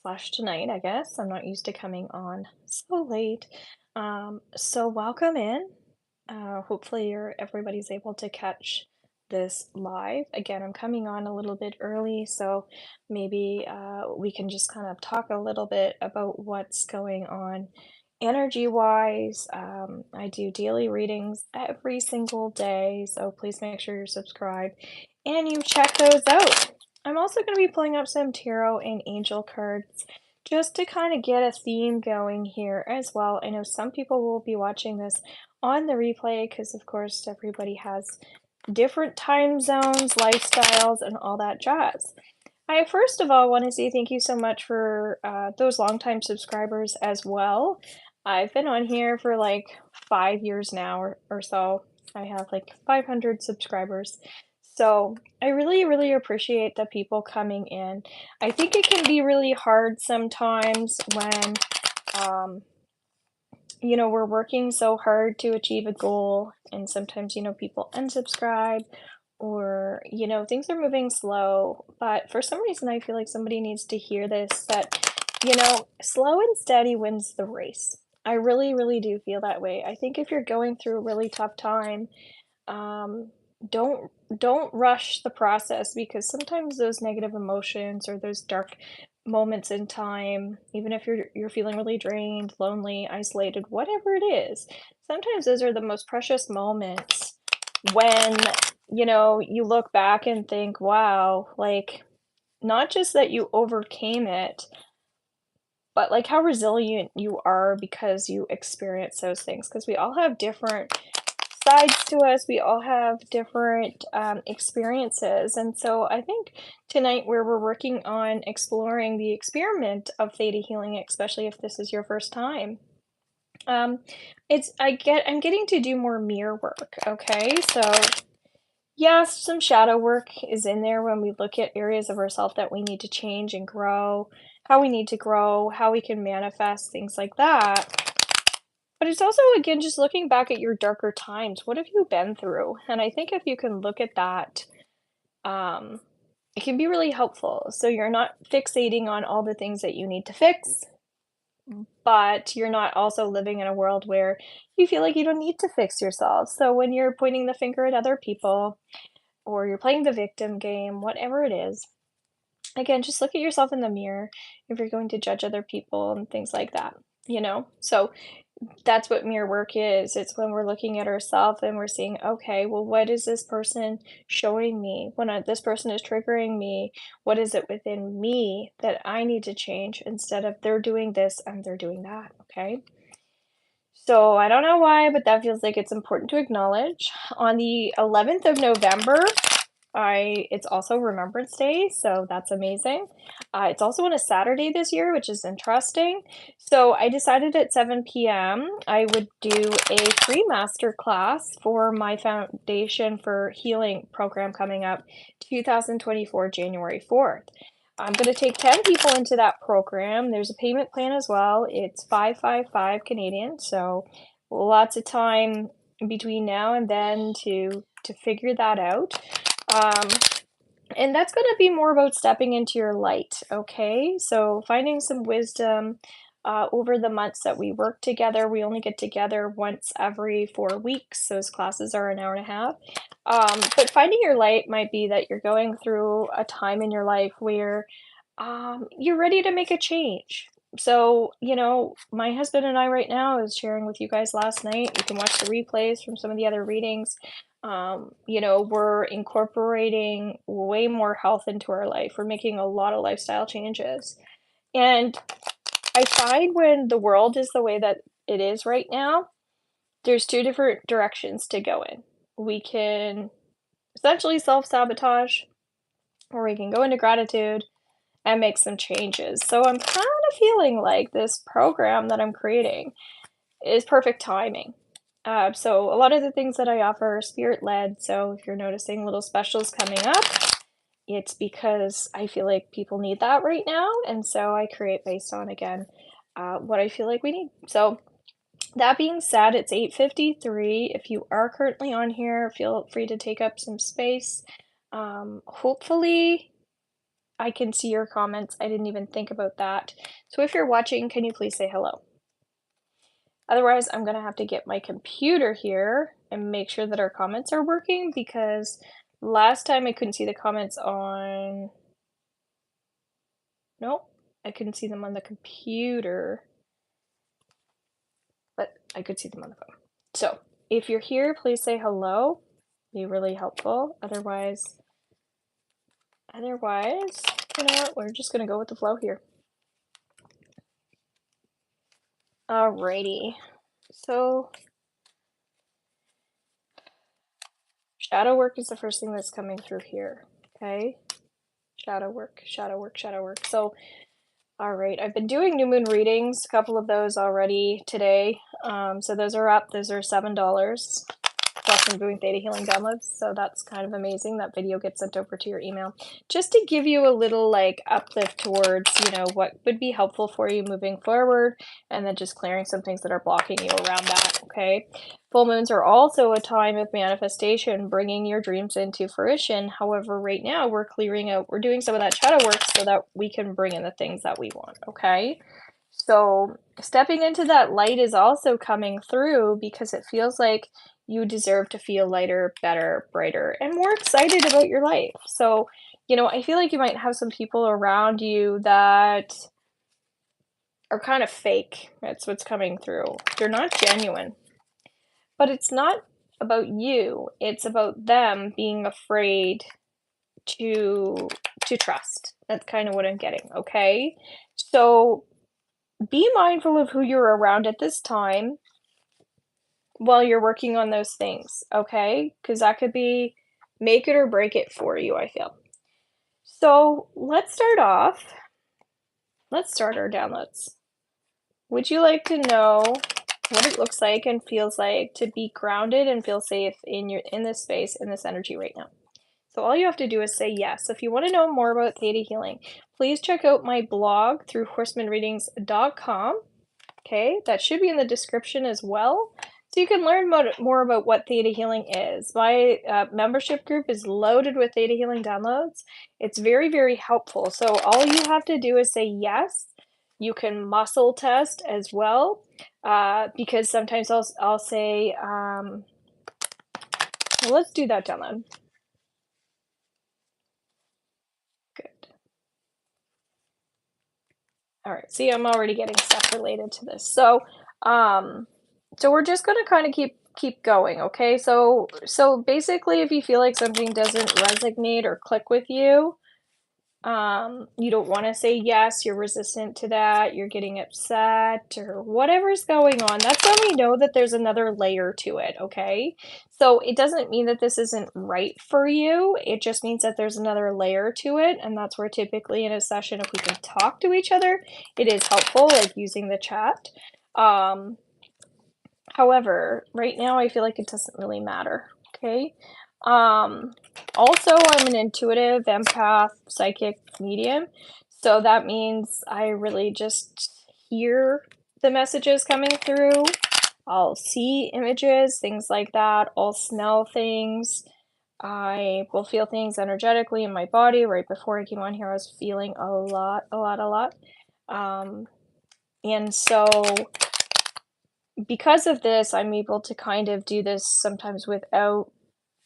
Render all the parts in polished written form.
slash tonight, I guess. I'm not used to coming on so late. So welcome in. Hopefully everybody's able to catch this live. Again, I'm coming on a little bit early, so maybe we can just kind of talk a little bit about what's going on energy wise. I do daily readings every single day, so please make sure you're subscribed and you check those out. I'm also going to be pulling up some tarot and angel cards just to kind of get a theme going here as well. I know some people will be watching this on the replay because, of course, everybody has different time zones, lifestyles, and all that jazz. I first of all want to say thank you so much for those longtime subscribers as well. I've been on here for like 5 years now or so. I have like 500 subscribers. So I really, really appreciate the people coming in. I think it can be really hard sometimes when um, we're working so hard to achieve a goal, and sometimes, people unsubscribe or, things are moving slow. But for some reason, I feel like somebody needs to hear this that, slow and steady wins the race. I really, really do feel that way. I think if you're going through a really tough time, um, don't rush the process because sometimes those negative emotions or those dark moments in time, even if you're feeling really drained, lonely, isolated, whatever it is, sometimes those are the most precious moments when, you look back and think, wow, like not just that you overcame it, but like how resilient you are because you experience those things. Because we all have different sides to us. We all have different experiences. And so I think tonight, where we're working on exploring the experiment of theta healing, especially if this is your first time, um, I'm getting to do more mirror work. Okay. So, yes, some shadow work is in there when we look at areas of ourselves that we need to change and grow, how we need to grow, how we can manifest, things like that. But it's also, again, just looking back at your darker times. What have you been through? And I think if you can look at that, um, it can be really helpful. So you're not fixating on all the things that you need to fix, but you're not also living in a world where you feel like you don't need to fix yourself. So when you're pointing the finger at other people or you're playing the victim game, whatever it is, again, just look at yourself in the mirror if you're going to judge other people and things like that, So that's what mirror work is. It's when we're looking at ourselves and we're seeing, okay, well, what is this person showing me? When this person is triggering me, what is it within me that I need to change instead of they're doing this and they're doing that? Okay. So I don't know why, but that feels like it's important to acknowledge. On the 11th of November, I it's also Remembrance Day, so that's amazing. It's also on a Saturday this year, which is interesting. So I decided at 7 p.m. I would do a free master class for my Foundation for Healing program coming up 2024 January 4th. I'm going to take 10 people into that program. There's a payment plan as well. It's 555 Canadian, so lots of time between now and then to figure that out. Um, and that's going to be more about stepping into your light, okay? So finding some wisdom over the months that we work together. We only get together once every 4 weeks. Those classes are an hour and a half. But finding your light might be that you're going through a time in your life where you're ready to make a change. So, my husband and I right now, I was sharing with you guys last night. You can watch the replays from some of the other readings. We're incorporating way more health into our life. We're making a lot of lifestyle changes. And I find when the world is the way that it is right now, there's two different directions to go in. We can essentially self sabotage, or we can go into gratitude and make some changes. So I'm kind of feeling like this program that I'm creating is perfect timing. So a lot of the things that I offer are spirit led. So if you're noticing little specials coming up, it's because I feel like people need that right now. And so I create based on, again, what I feel like we need. So that being said, it's 8:53. If you are currently on here, feel free to take up some space. Hopefully I can see your comments. I didn't even think about that. So if you're watching, can you please say hello? Otherwise, I'm gonna have to get my computer here and make sure that our comments are working because last time I couldn't see the comments on. Nope, I couldn't see them on the computer, but I could see them on the phone. So if you're here, please say hello. Be really helpful. Otherwise, you know what? We're just gonna go with the flow here. Alrighty. So shadow work is the first thing that's coming through here. Okay. Shadow work, shadow work, shadow work. So, all right, I've been doing new moon readings, a couple of those already today. So those are up. Those are $7. Plus I'm doing Theta Healing downloads, so that's kind of amazing. That video gets sent over to your email. Just to give you a little like uplift towards, what would be helpful for you moving forward, and then just clearing some things that are blocking you around that, okay? Full moons are also a time of manifestation, bringing your dreams into fruition. However, right now we're doing some of that shadow work so that we can bring in the things that we want, okay? So stepping into that light is also coming through because it feels like you deserve to feel lighter, better, brighter, and more excited about your life. So, I feel like you might have some people around you that are kind of fake. That's what's coming through. They're not genuine. But it's not about you. It's about them being afraid to trust. That's kind of what I'm getting, okay? So, be mindful of who you're around at this time while you're working on those things, okay? Because that could be make it or break it for you, I feel. So let's start off. Let's start our downloads. Would you like to know what it looks like and feels like to be grounded and feel safe in this space, in this energy right now? So all you have to do is say yes. If you want to know more about Theta Healing, please check out my blog through horsemanreadings.com. Okay, that should be in the description as well. So you can learn more about what Theta Healing is. My membership group is loaded with Theta Healing downloads. It's very, very helpful. So all you have to do is say yes. You can muscle test as well, because sometimes I'll say, well, let's do that download. Good. All right. See, I'm already getting stuff related to this. So we're just gonna kind of keep going, okay? So basically, if you feel like something doesn't resonate or click with you, you don't want to say yes, you're resistant to that, you're getting upset, or whatever's going on. That's when we know that there's another layer to it, okay? So it doesn't mean that this isn't right for you. It just means that there's another layer to it, and that's where typically in a session, if we can talk to each other, it is helpful, like using the chat. However, right now I feel like it doesn't really matter, okay? Also, I'm an intuitive empath, psychic medium, so that means I really just hear the messages coming through. I'll see images, things like that. I'll smell things. I will feel things energetically in my body. Right before I came on here, I was feeling a lot, a lot, a lot. And so because of this, I'm able to kind of do this sometimes without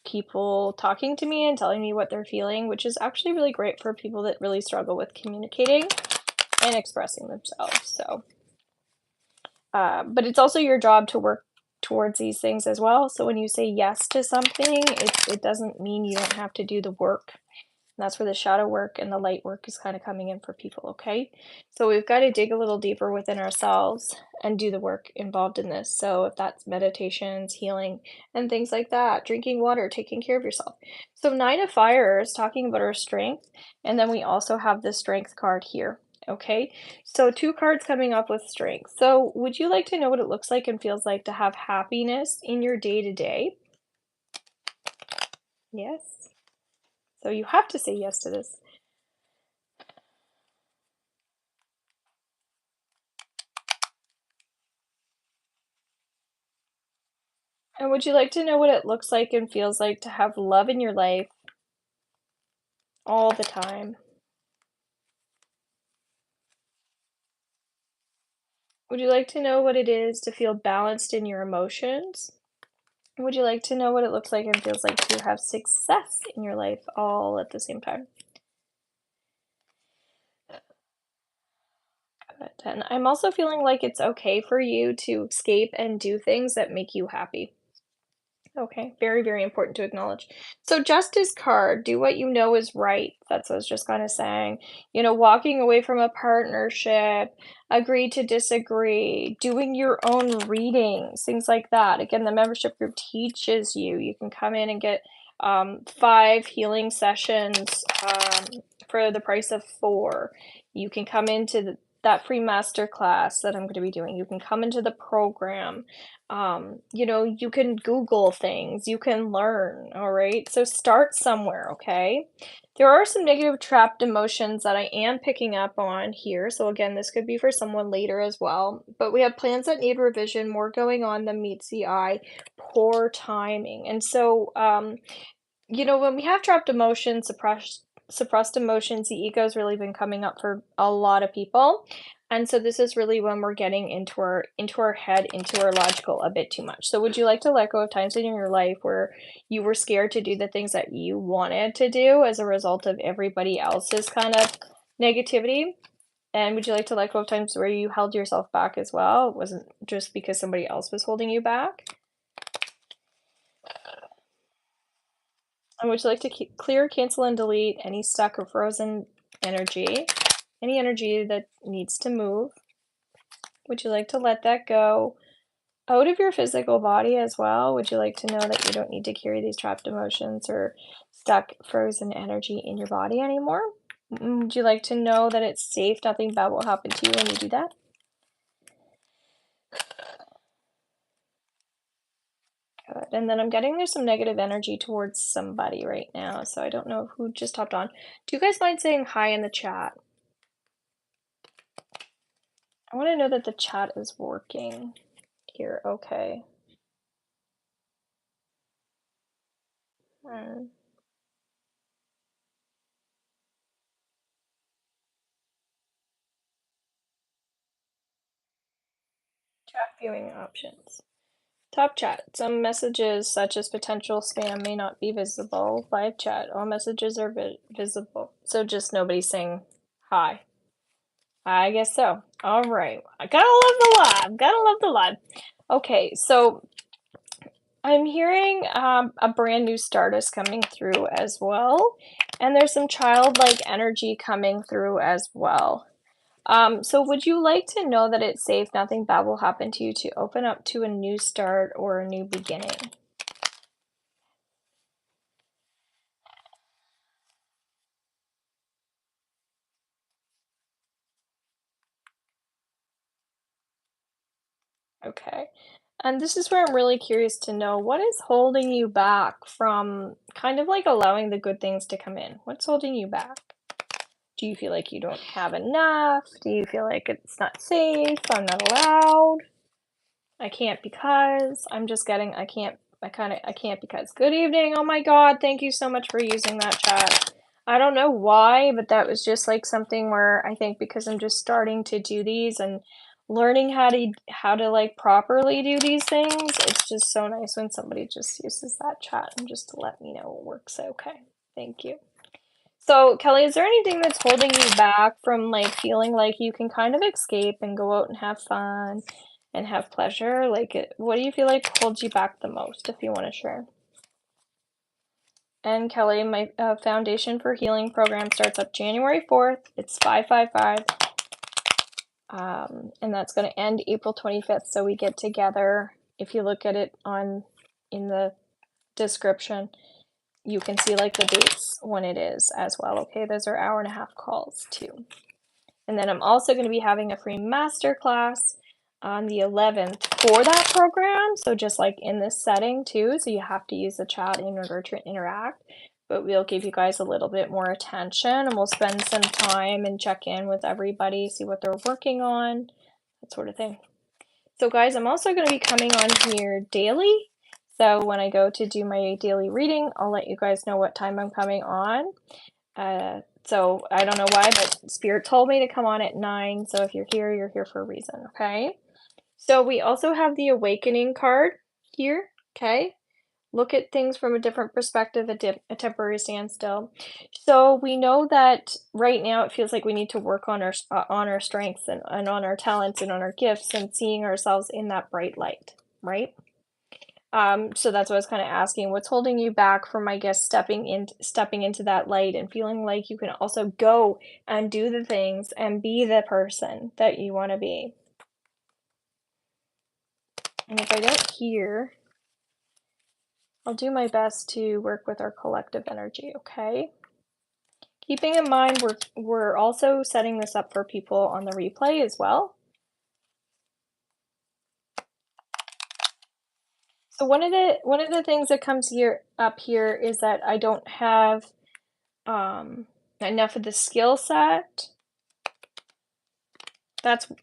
people talking to me and telling me what they're feeling, which is actually really great for people that really struggle with communicating and expressing themselves. So, but it's also your job to work towards these things as well. So when you say yes to something, it doesn't mean you don't have to do the work. And that's where the shadow work and the light work is kind of coming in for people, okay? So we've got to dig a little deeper within ourselves and do the work involved in this. So if that's meditations, healing, and things like that, drinking water, taking care of yourself. So Nine of Fire is talking about our strength, and then we also have the Strength card here, okay? So two cards coming up with strength. So would you like to know what it looks like and feels like to have happiness in your day-to-day? Yes. So you have to say yes to this. And would you like to know what it looks like and feels like to have love in your life all the time? Would you like to know what it is to feel balanced in your emotions? Would you like to know what it looks like and feels like to have success in your life all at the same time? Good. And I'm also feeling like it's okay for you to escape and do things that make you happy. Okay, very, very important to acknowledge. So justice card, do what you know is right. That's what I was just kind of saying. You know, walking away from a partnership, agree to disagree, doing your own readings, things like that. Again, the membership group teaches you. You can come in and get 5 healing sessions for the price of 4. You can come into that free master class that I'm going to be doing. You can come into the program. You know, you can Google things, you can learn, all right? So start somewhere, okay? There are some negative trapped emotions that I am picking up on here. So again, this could be for someone later as well. But we have plans that need revision, more going on than meets the eye, poor timing. And so you know, when we have trapped emotions, suppressed emotions, the ego's really been coming up for a lot of people. And so this is really when we're getting into our head, into our logical a bit too much. So would you like to let go of times in your life where you were scared to do the things that you wanted to do as a result of everybody else's kind of negativity? And would you like to let go of times where you held yourself back as well? It wasn't just because somebody else was holding you back? And would you like to clear, cancel, and delete any stuck or frozen energy? Any energy that needs to move? Would you like to let that go out of your physical body as well? Would you like to know that you don't need to carry these trapped emotions or stuck, frozen energy in your body anymore? Would you like to know that it's safe, nothing bad will happen to you when you do that? Good. And then I'm getting there's some negative energy towards somebody right now, so I don't know who just hopped on. Do you guys mind saying hi in the chat? I want to know that the chat is working here. Okay. Hmm. Chat viewing options. Top chat. Some messages, such as potential spam, may not be visible. Live chat. All messages are visible. So just nobody saying hi. I guess so. All right. I gotta love the live. Gotta love the live. Okay, so I'm hearing a brand new stardust coming through as well. And there's some childlike energy coming through as well. So would you like to know that it's safe, nothing bad will happen to you, to open up to a new start or a new beginning? Okay. And this is where I'm really curious to know what is holding you back from kind of like allowing the good things to come in? What's holding you back? Do you feel like you don't have enough? Do you feel like it's not safe? I'm not allowed? I can't because I'm just getting I can't because. Good evening. Oh my god, thank you so much for using that chat. I don't know why, but that was just like something where I think because I'm just starting to do these and learning how to like properly do these things, it's just so nice when somebody just uses that chat and just to let me know it works okay. Thank you. So, Kelly, is there anything that's holding you back from like feeling like you can kind of escape and go out and have fun and have pleasure? Like, what do you feel like holds you back the most, if you want to share? And Kelly, my Foundation for Healing program starts up January 4th. It's 555. And that's going to end April 25th. So we get together. If you look at it in the description, you can see like the dates when it is as well. Okay, those are hour-and-a-half calls too. And then I'm also going to be having a free masterclass on the 11th for that program. So just like in this setting too, so you have to use the chat in order to interact. But we'll give you guys a little bit more attention and we'll spend some time and check in with everybody, see what they're working on, that sort of thing. So guys, I'm also going to be coming on here daily. So when I go to do my daily reading, I'll let you guys know what time I'm coming on. So I don't know why, but Spirit told me to come on at 9. So if you're here for a reason, okay? So we also have the Awakening card here, okay? Look at things from a different perspective, a temporary standstill. So we know that right now it feels like we need to work on our strengths and on our talents and on our gifts and seeing ourselves in that bright light, right? So that's what I was kind of asking. What's holding you back from, I guess, stepping into that light and feeling like you can also go and do the things and be the person that you want to be? And if I don't hear, I'll do my best to work with our collective energy, okay? Keeping in mind we're also setting this up for people on the replay as well. So one of the things that comes up here is that I don't have enough of the skill set.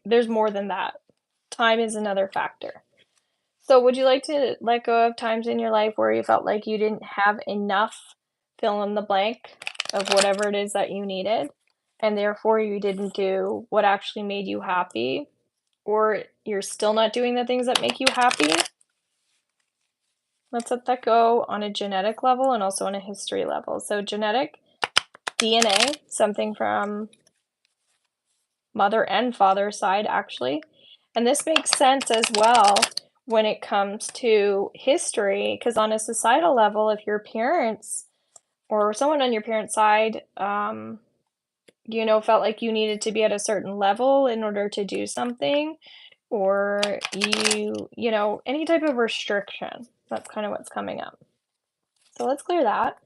There's more than that. Time is another factor. So would you like to let go of times in your life where you felt like you didn't have enough fill in the blank of whatever it is that you needed, and therefore you didn't do what actually made you happy, or you're still not doing the things that make you happy? Let's let that go on a genetic level and also on a history level. So genetic, DNA, something from mother and father side actually. And this makes sense as well when it comes to history, because on a societal level, if your parents or someone on your parents' side, felt like you needed to be at a certain level in order to do something, or any type of restriction, that's kind of what's coming up. So let's clear that.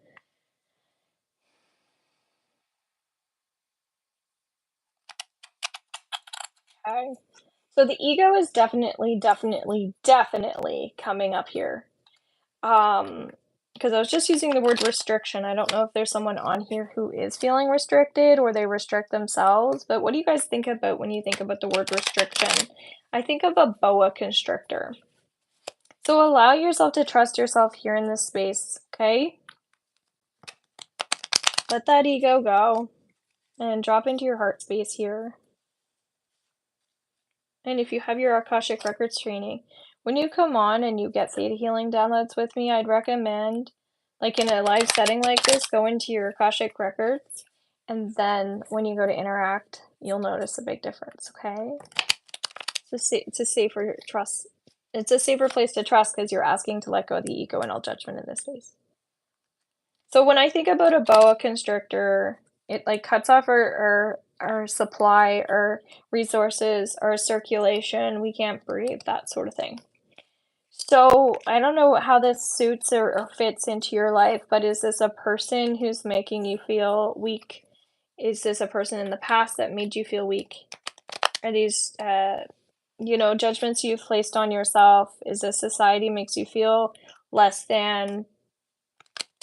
Okay. So the ego is definitely coming up here. Because I was just using the word restriction. I don't know if there's someone on here who is feeling restricted or they restrict themselves, but what do you guys think about when you think about the word restriction? I think of a boa constrictor. So allow yourself to trust yourself here in this space, okay? Let that ego go and drop into your heart space here. And if you have your Akashic Records training, when you come on and you get Theta healing downloads with me, I'd recommend, like in a live setting like this, go into your Akashic Records, and then when you go to interact, you'll notice a big difference, okay? It's a safer trust. It's a safer place to trust because you're asking to let go of the ego and all judgment in this space. So when I think about a boa constrictor, it like cuts off our supply, our resources, our circulation. We can't breathe, that sort of thing. So I don't know how this suits or fits into your life, but is this a person who's making you feel weak? Is this a person in the past that made you feel weak? Are these judgments you've placed on yourself? Is this society makes you feel less than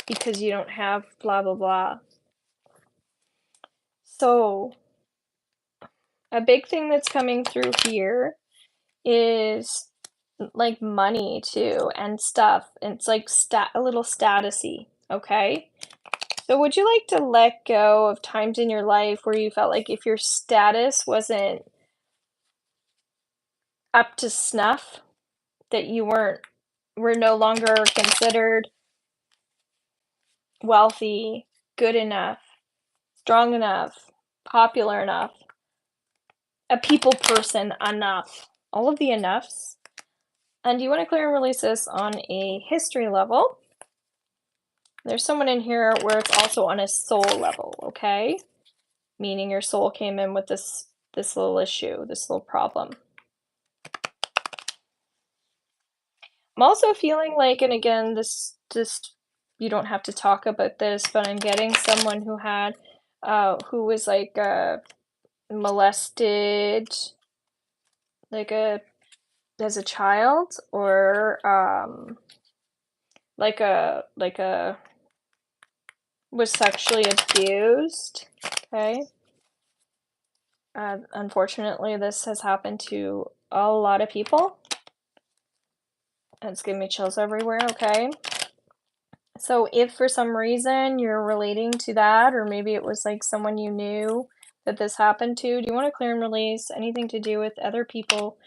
because you don't have blah blah blah? So a big thing that's coming through here is like money too and stuff. It's like a little statusy, okay? So would you like to let go of times in your life where you felt like if your status wasn't up to snuff, that you were no longer considered wealthy, good enough, strong enough, popular enough, a people person enough, all of the enoughs? And you want to clear and release this on a history level. There's someone in here where it's also on a soul level, okay? Meaning your soul came in with this little issue, this little problem. I'm also feeling like, and again, this just you don't have to talk about this, but I'm getting someone who was like molested, like as a child, or like a was sexually abused. Okay. Unfortunately, this has happened to a lot of people. It's giving me chills everywhere, okay? So if for some reason you're relating to that, or maybe it was like someone you knew that this happened to, do you want to clear and release anything to do with other people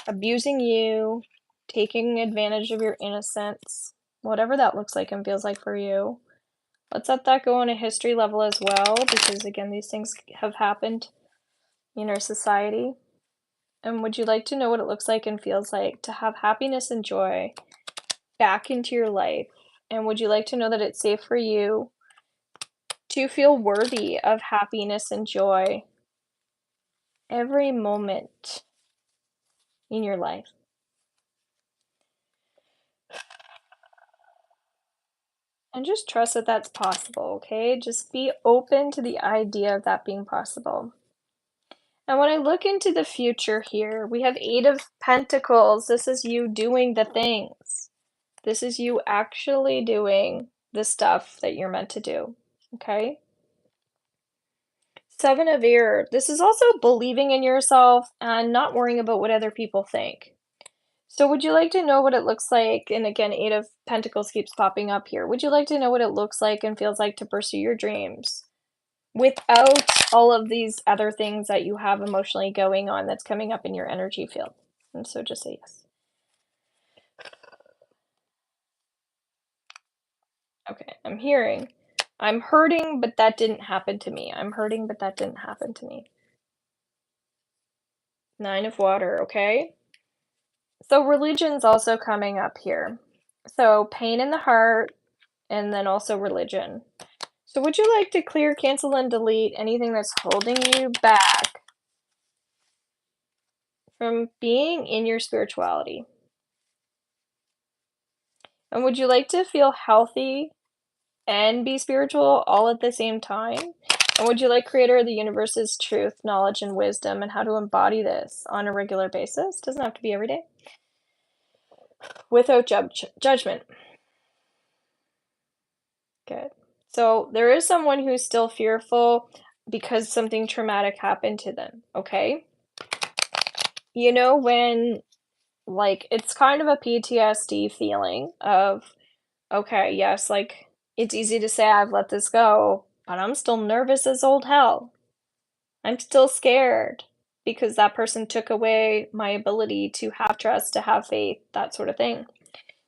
abusing you, taking advantage of your innocence, whatever that looks like and feels like for you? Let's let that go on a history level as well, because again, these things have happened in our society. And would you like to know what it looks like and feels like to have happiness and joy back into your life? And would you like to know that it's safe for you to feel worthy of happiness and joy every moment in your life? And just trust that that's possible, okay? Just be open to the idea of that being possible. And when I look into the future here, we have Eight of Pentacles. This is you doing the things. This is you actually doing the stuff that you're meant to do, okay? Seven of Air. This is also believing in yourself and not worrying about what other people think. So would you like to know what it looks like? And again, Eight of Pentacles keeps popping up here. Would you like to know what it looks like and feels like to pursue your dreams without all of these other things that you have emotionally going on that's coming up in your energy field? And so just say yes. Okay, I'm hearing. I'm hurting, but that didn't happen to me. I'm hurting, but that didn't happen to me. Nine of Water, okay? So religion's also coming up here. So pain in the heart, and then also religion. So would you like to clear, cancel, and delete anything that's holding you back from being in your spirituality? And would you like to feel healthy and be spiritual all at the same time? And would you like Creator of the Universe's truth, knowledge, and wisdom, and how to embody this on a regular basis? Doesn't have to be every day. Without judgment. Good. So there is someone who's still fearful because something traumatic happened to them, okay? You know, when like it's kind of a PTSD feeling of, okay, yes, like it's easy to say I've let this go, but I'm still nervous as old hell. I'm still scared because that person took away my ability to have trust, to have faith, that sort of thing.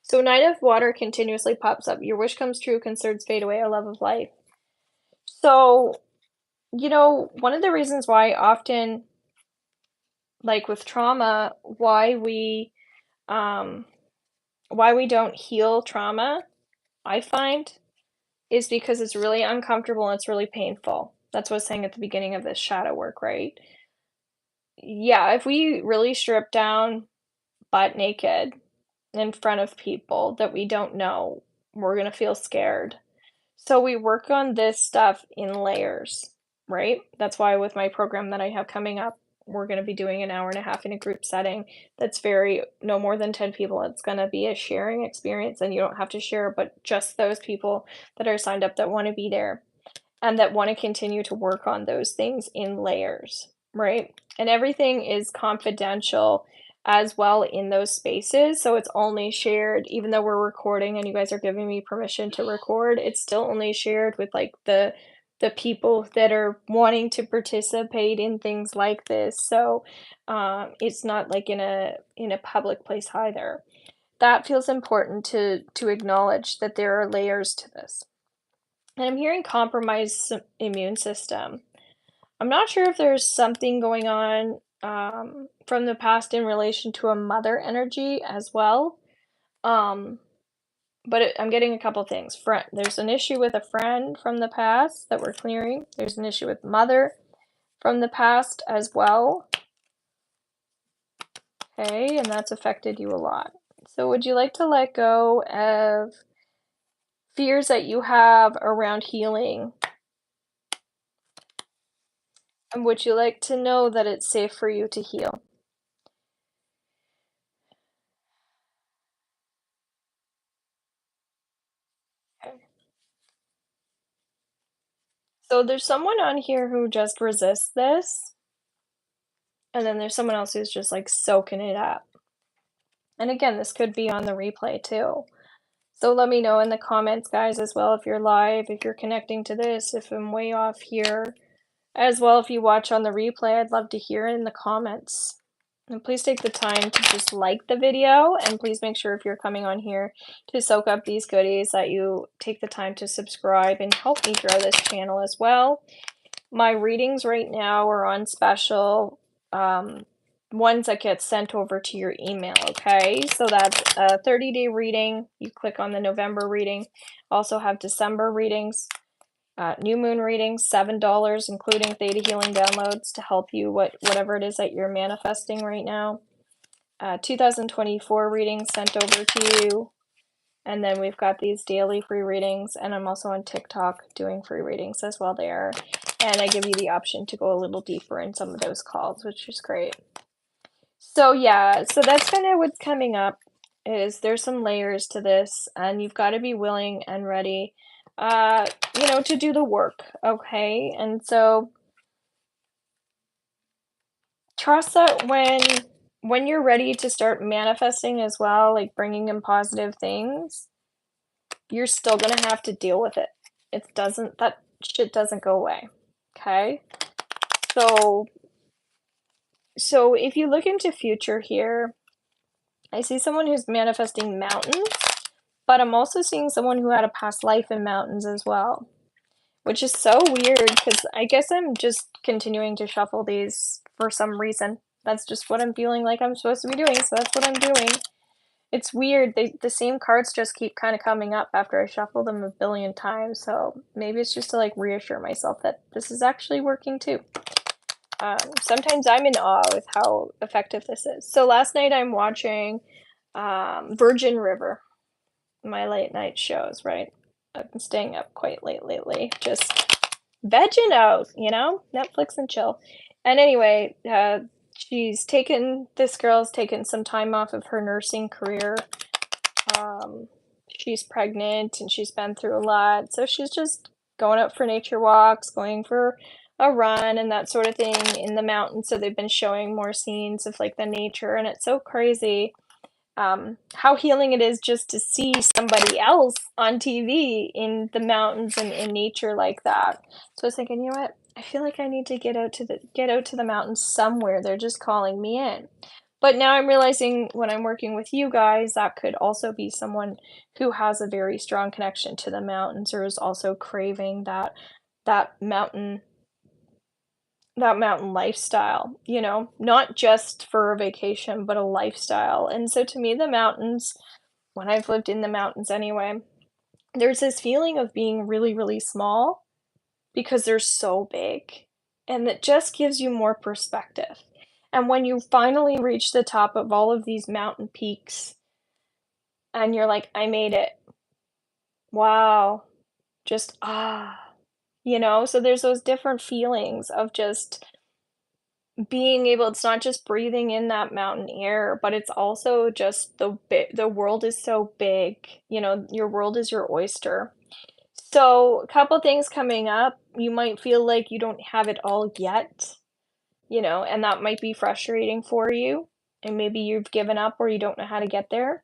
So Knight of Water continuously pops up. Your wish comes true, concerns fade away, a love of life. So, you know, one of the reasons why often, like with trauma, um why we don't heal trauma, I find, is because it's really uncomfortable and it's really painful. That's what I was saying at the beginning of this shadow work, right? Yeah, if we really strip down butt naked in front of people that we don't know, we're gonna feel scared. So we work on this stuff in layers, right? That's why with my program that I have coming up, we're going to be doing an hour and a half in a group setting that's very no more than 10 people. It's going to be a sharing experience, and you don't have to share, but just those people that are signed up that want to be there and that want to continue to work on those things in layers, right? And everything is confidential as well in those spaces. So it's only shared, even though we're recording and you guys are giving me permission to record, it's still only shared with like the people that are wanting to participate in things like this. So it's not like in a public place either. That feels important to acknowledge that there are layers to this. And I'm hearing compromised immune system. I'm not sure if there's something going on from the past in relation to a mother energy as well. Um, but I'm getting a couple things. There's an issue with a friend from the past that we're clearing. There's an issue with mother from the past as well. Okay, and that's affected you a lot. So would you like to let go of fears that you have around healing? And would you like to know that it's safe for you to heal? Okay. So there's someone on here who just resists this, and then there's someone else who's just like soaking it up. And again, this could be on the replay too. So let me know in the comments, guys, as well, if you're live, if you're connecting to this, if I'm way off here. As well, if you watch on the replay, I'd love to hear it in the comments. And please take the time to just like the video, and please make sure if you're coming on here to soak up these goodies that you take the time to subscribe and help me grow this channel as well. My readings right now are on special, ones that get sent over to your email, okay? So that's a 30-day reading. You click on the November reading. Also have December readings. New moon readings, $7, including Theta healing downloads to help you whatever it is that you're manifesting right now. 2024 readings sent over to you. And then we've got these daily free readings, and I'm also on TikTok doing free readings as well there. And I give you the option to go a little deeper in some of those calls, which is great. So yeah, so that's kind of what's coming up. Is there's some layers to this, and you've got to be willing and ready, to do the work, okay? And so trust that when you're ready to start manifesting as well, like bringing in positive things, you're still gonna have to deal with it. That shit doesn't go away, okay? So if you look into future here, I see someone who's manifesting mountains, but I'm also seeing someone who had a past life in mountains as well, which is so weird because I guess I'm just continuing to shuffle these for some reason. That's just what I'm feeling like I'm supposed to be doing, so that's what I'm doing. It's weird, the same cards just keep kinda coming up after I shuffle them a billion times, so maybe it's just to, like, reassure myself that this is actually working too. Sometimes I'm in awe with how effective this is. So last night I'm watching, Virgin River, my late night shows, right? I've been staying up quite late lately, just vegging out, Netflix and chill. And anyway, this girl's taken some time off of her nursing career. She's pregnant and she's been through a lot, so she's just going out for nature walks, going for a run and that sort of thing in the mountains. So they've been showing more scenes of like the nature, and it's so crazy how healing it is just to see somebody else on TV in the mountains and in nature like that. So I was thinking, you know what? I feel like I need to get out to the mountains somewhere. They're just calling me in. But now I'm realizing when I'm working with you guys, that could also be someone who has a very strong connection to the mountains or is also craving that mountain that mountain lifestyle, not just for a vacation, but a lifestyle. And so to me, the mountains, when I've lived in the mountains anyway, there's this feeling of being really, really small because they're so big. And that just gives you more perspective. And when you finally reach the top of all of these mountain peaks and you're like, I made it. Wow. Just, so there's those different feelings of just being able, it's not just breathing in that mountain air, but it's also just the world is so big, your world is your oyster. So, a couple things coming up, you might feel like you don't have it all yet, and that might be frustrating for you, and maybe you've given up or you don't know how to get there.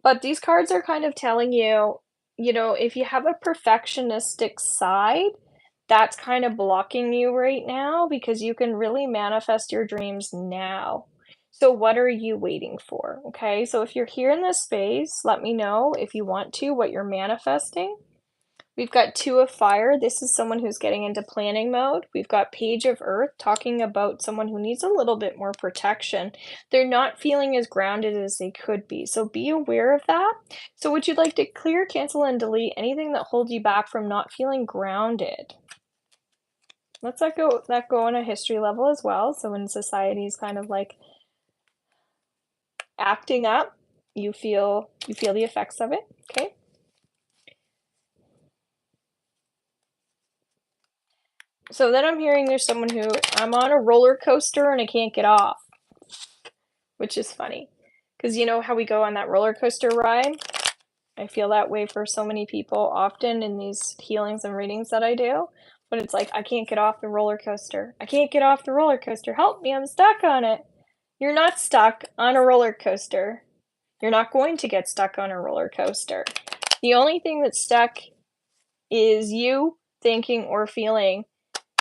But these cards are kind of telling you, if you have a perfectionistic side, that's kind of blocking you right now because you can really manifest your dreams now. So what are you waiting for? Okay, so if you're here in this space, let me know if you want to, what you're manifesting. We've got Two of Fire. This is someone who's getting into planning mode. We've got Page of Earth, talking about someone who needs a little bit more protection. They're not feeling as grounded as they could be, so be aware of that. So would you like to clear, cancel, and delete anything that holds you back from not feeling grounded? Let's let go on a history level as well. So when society is kind of like acting up, you feel the effects of it. Okay. So then I'm hearing there's someone who, I'm on a roller coaster and I can't get off, which is funny. Because you know how we go on that roller coaster ride? I feel that way for so many people often in these healings and readings that I do. But it's like, I can't get off the roller coaster. I can't get off the roller coaster. Help me, I'm stuck on it. You're not stuck on a roller coaster. You're not going to get stuck on a roller coaster. The only thing that's stuck is you thinking or feeling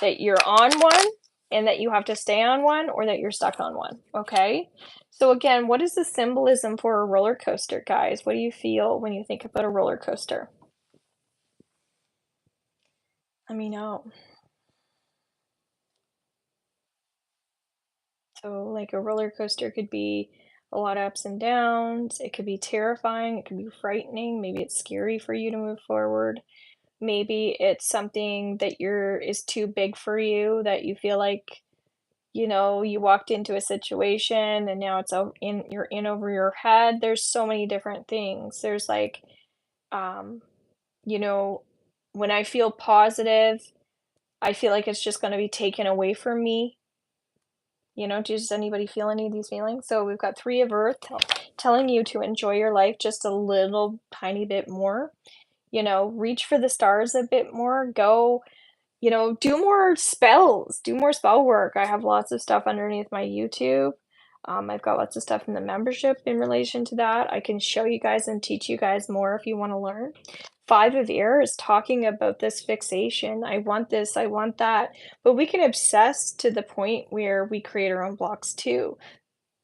that you're on one and that you have to stay on one or that you're stuck on one, okay? So again, what is the symbolism for a roller coaster, guys? What do you feel when you think about a roller coaster? Let me know. So, like, a roller coaster could be a lot of ups and downs. It could be terrifying. It could be frightening. Maybe it's scary for you to move forward. Maybe it's something that is too big for you that you feel like, you walked into a situation and now you're in over your head. There's so many different things. There's like, um, you know, when I feel positive, I feel like it's just going to be taken away from me. Does anybody feel any of these feelings? So we've got Three of Earth telling you to enjoy your life just a little tiny bit more. Reach for the stars a bit more. Go, do more spells, do more spell work. I have lots of stuff underneath my YouTube. I've got lots of stuff in the membership in relation to that. I can show you guys and teach you guys more if you want to learn. Five of Air is talking about this fixation. I want this, I want that. But we can obsess to the point where we create our own blocks too.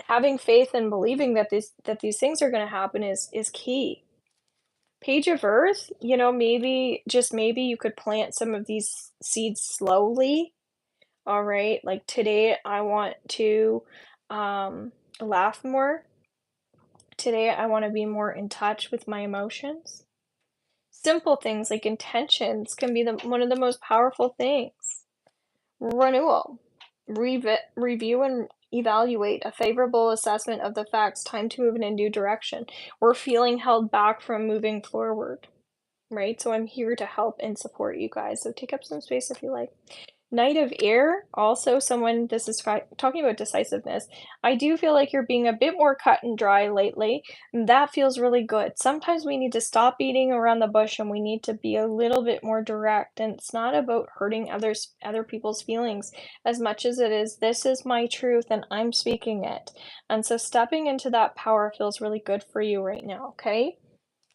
Having faith and believing that these things are going to happen is key. Page of Earth, maybe, just maybe you could plant some of these seeds slowly. All right. Like today, I want to laugh more. Today, I want to be more in touch with my emotions. Simple things like intentions can be one of the most powerful things. Renewal. Review and evaluate a favorable assessment of the facts. Time to move in a new direction. We're feeling held back from moving forward, right? So I'm here to help and support you guys. So take up some space if you like. Knight of Air, also someone, this is talking about decisiveness. I do feel like you're being a bit more cut and dry lately, and that feels really good. Sometimes we need to stop beating around the bush and we need to be a little bit more direct. And it's not about hurting other people's feelings as much as it is, this is my truth and I'm speaking it. And so stepping into that power feels really good for you right now, okay?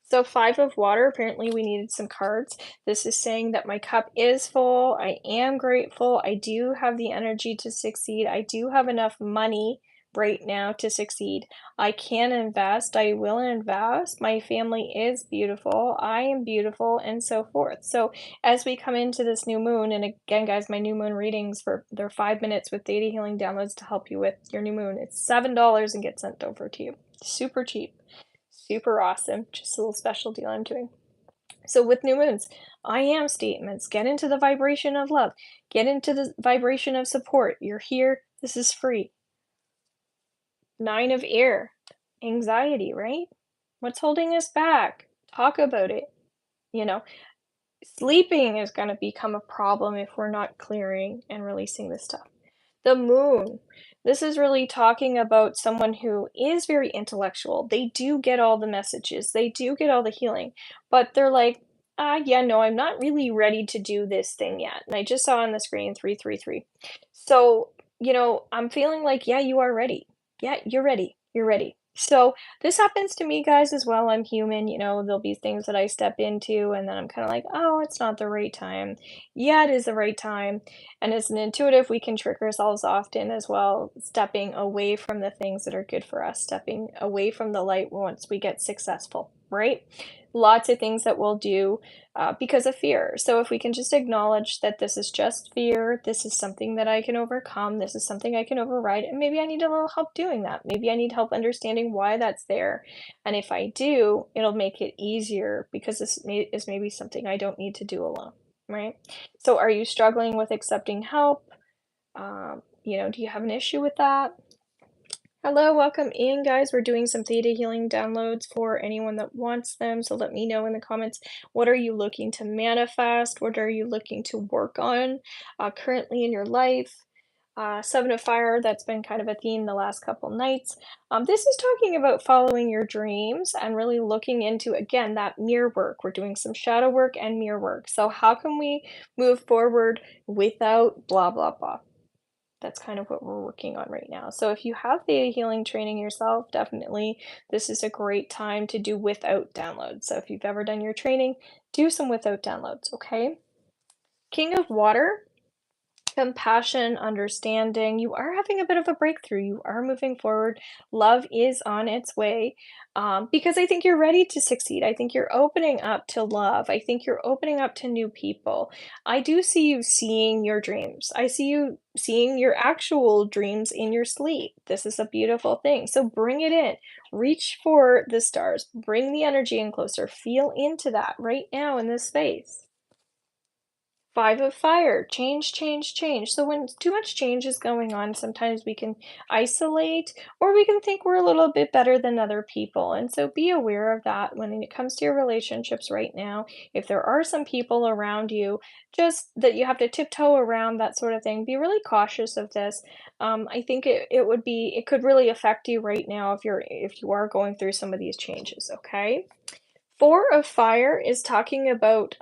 So Five of Water, apparently we needed some cards. This is saying that my cup is full. I am grateful. I do have the energy to succeed. I do have enough money right now to succeed. I can invest. I will invest. My family is beautiful. I am beautiful, and so forth. So as we come into this new moon, and again, guys, my new moon readings they're 5 minutes with Theta healing downloads to help you with your new moon. It's $7 and get sent over to you. Super cheap. Super awesome. Just a little special deal I'm doing. So with new moons, I am statements. Get into the vibration of love. Get into the vibration of support. You're here. This is free. Nine of Air. Anxiety, right? What's holding us back? Talk about it. You know, Sleeping is going to become a problem if we're not clearing and releasing this stuff. The moon. This is really talking about someone who is very intellectual. They do get all the messages, they do get all the healing, but they're like, yeah, no, I'm not really ready to do this thing yet. And I just saw on the screen 333. So, I'm feeling like, yeah, you are ready. Yeah, you're ready. You're ready. So this happens to me, guys, as well. I'm human, there'll be things that I step into, and then I'm kind of like, oh, it's not the right time. Yeah, it is the right time. And as an intuitive, we can trick ourselves often as well, stepping away from the things that are good for us, stepping away from the light once we get successful, right? Lots of things that we'll do because of fear. So if we can just acknowledge that this is just fear, this is something that I can overcome, this is something I can override, and maybe I need a little help doing that. Maybe I need help understanding why that's there. And if I do, it'll make it easier because is maybe something I don't need to do alone, right? So are you struggling with accepting help? Do you have an issue with that? Hello, welcome in, guys. We're doing some theta healing downloads for anyone that wants them. So let me know in the comments, what are you looking to manifest? What are you looking to work on currently in your life? Seven of Fire, that's been kind of a theme the last couple nights. This is talking about following your dreams and really looking into, again, that mirror work. We're doing some shadow work and mirror work. So how can we move forward without blah, blah, blah? That's kind of what we're working on right now. So if you have the healing training yourself, definitely this is a great time to do without downloads. So if you've ever done your training, do some without downloads, okay? King of Water, compassion, understanding. You are having a bit of a breakthrough. You are moving forward. Love is on its way, because I think you're ready to succeed. I think you're opening up to love. I think you're opening up to new people. I do see you seeing your dreams. I see you seeing your actual dreams in your sleep. This is a beautiful thing. So bring it in. Reach for the stars. Bring the energy in closer. Feel into that right now in this space. Five of Fire, change, change, change. So when too much change is going on, sometimes we can isolate or we can think we're a little bit better than other people. And so be aware of that when it comes to your relationships right now. If there are some people around you, just that you have to tiptoe around, that sort of thing, be really cautious of this. I think it could really affect you right now if you are going through some of these changes, okay? Four of Fire is talking about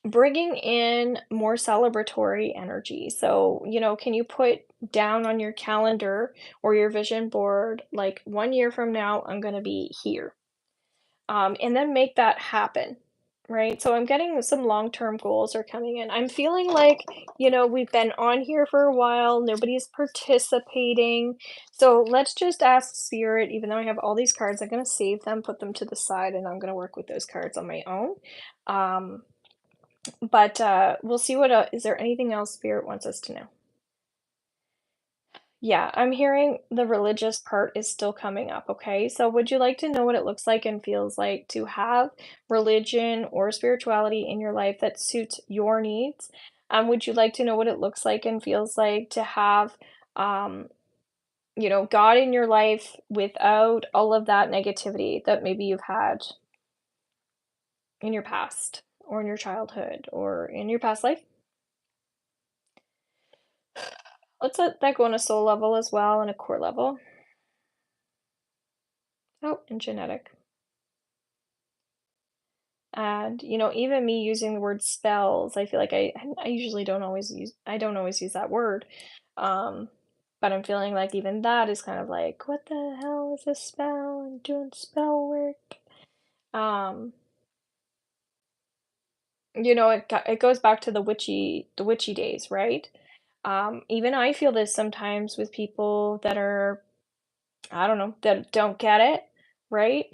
bringing in more celebratory energy. So, can you put down on your calendar or your vision board, like 1 year from now, I'm going to be here, and then make that happen. Right. So I'm getting some long-term goals are coming in. I'm feeling like, we've been on here for a while, nobody's participating. So let's just ask Spirit, even though I have all these cards, I'm going to save them, put them to the side, and I'm going to work with those cards on my own. Um, but, we'll see is there anything else Spirit wants us to know? Yeah, I'm hearing the religious part is still coming up, okay? So would you like to know what it looks like and feels like to have religion or spirituality in your life that suits your needs? Would you like to know what it looks like and feels like to have, um, God in your life without all of that negativity that maybe you've had in your past or in your childhood or in your past life? Let's let that go on a soul level as well and a core level. Oh, and genetic. And, even me using the word spells, I feel like I usually don't always use that word. Um, but I'm feeling like even that is kind of like, what the hell is a spell? I'm doing spell work. Um, it goes back to the witchy days, right? Even I feel this sometimes with people that are, I don't know, that don't get it, right?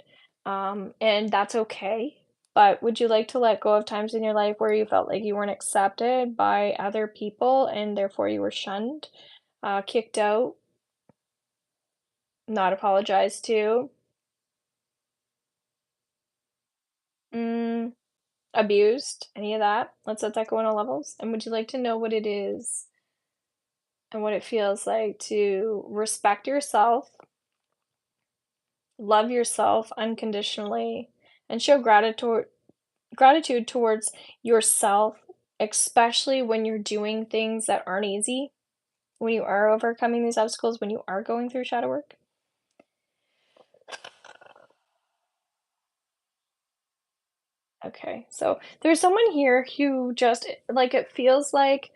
And that's okay. But would you like to let go of times in your life where you felt like you weren't accepted by other people and therefore you were shunned, kicked out, not apologized to, mm, abused, any of that? Let's let that go on all levels. And would you like to know what it is and what it feels like to respect yourself, love yourself unconditionally, and show gratitude towards yourself, especially when you're doing things that aren't easy, when you are overcoming these obstacles, when you are going through shadow work? Okay, so there's someone here who just like it feels like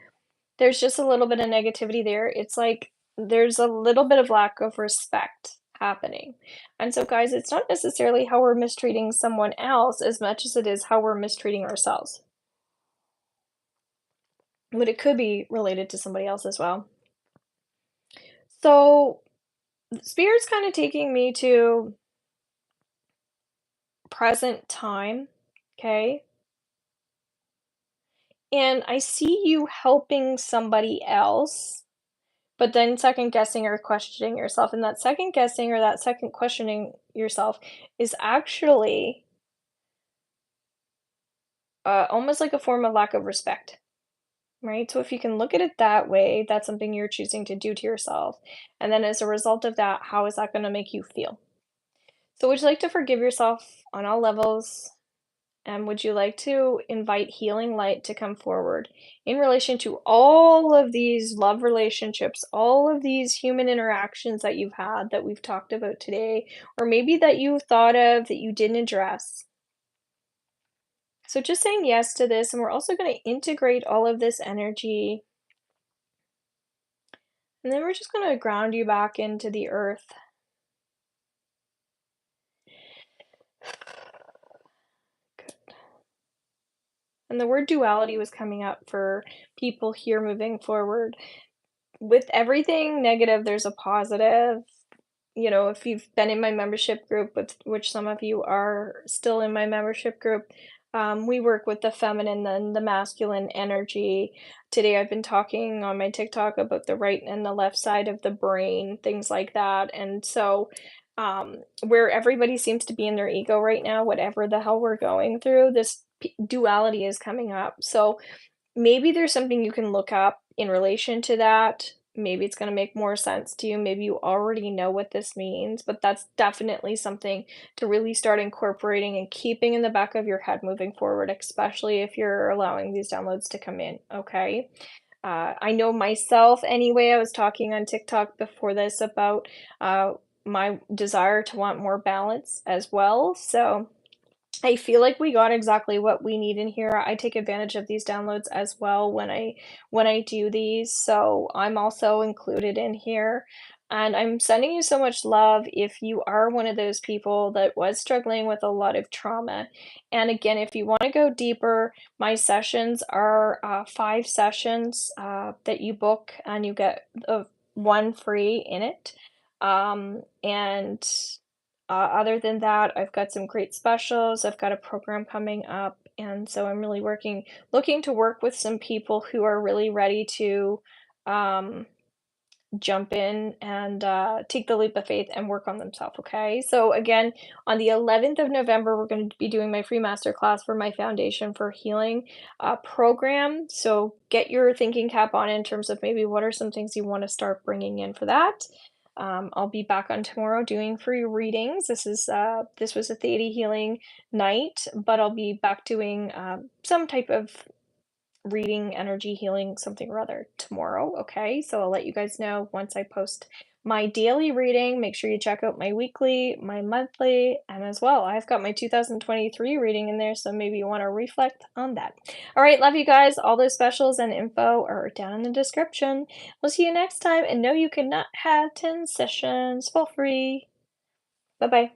there's just a little bit of negativity there. It's like there's a little bit of lack of respect happening. And so, guys, it's not necessarily how we're mistreating someone else as much as it is how we're mistreating ourselves. But it could be related to somebody else as well. So, Spirit's kind of taking me to present time, okay? And I see you helping somebody else, but then second guessing or questioning yourself. And that second guessing or that second questioning yourself is actually almost like a form of lack of respect, right? So if you can look at it that way, that's something you're choosing to do to yourself. And then as a result of that, how is that going to make you feel? So would you like to forgive yourself on all levels? And would you like to invite healing light to come forward in relation to all of these love relationships, all of these human interactions that you've had that we've talked about today, or maybe that you thought of that you didn't address? So just saying yes to this, and we're also going to integrate all of this energy And then we're just gonna ground you back into the earth. Good. And the word duality was coming up for people here moving forward. With everything negative, there's a positive. You know, if you've been in my membership group, with which some of you are still in my membership group, we work with the feminine and the masculine energy. Today, I've been talking on my TikTok about the right and the left side of the brain, things like that. And so, where everybody seems to be in their ego right now, whatever the hell we're going through, this duality is coming up. So, maybe there's something you can look up in relation to that. Maybe it's gonna make more sense to you. Maybe you already know what this means, but that's definitely something to really start incorporating and keeping in the back of your head moving forward, especially if you're allowing these downloads to come in, okay? I know myself anyway, I was talking on TikTok before this about my desire to want more balance as well. So I feel like we got exactly what we need in here. I take advantage of these downloads as well when I do these, so I'm also included in here. And I'm sending you so much love if you are one of those people that was struggling with a lot of trauma. And again, if you want to go deeper, my sessions are 5 sessions that you book, and you get one free in it. And other than that, I've got some great specials. I've got a program coming up, and so I'm really looking to work with some people who are really ready to um, jump in and take the leap of faith and work on themselves. Okay. So, again, on the 11th of November, we're going to be doing my free masterclass for my Foundation for Healing program. So, get your thinking cap on in terms of maybe what are some things you want to start bringing in for that. I'll be back on tomorrow doing free readings. This was a Theta healing night, but I'll be back doing some type of reading, energy healing, something or other tomorrow. Okay, so I'll let you guys know once I post my daily reading. Make sure you check out my weekly, my monthly, and as well, I've got my 2023 reading in there, so maybe you want to reflect on that. All right, love you guys. All those specials and info are down in the description. We'll see you next time, and no, you cannot have 10 sessions for free. Bye bye.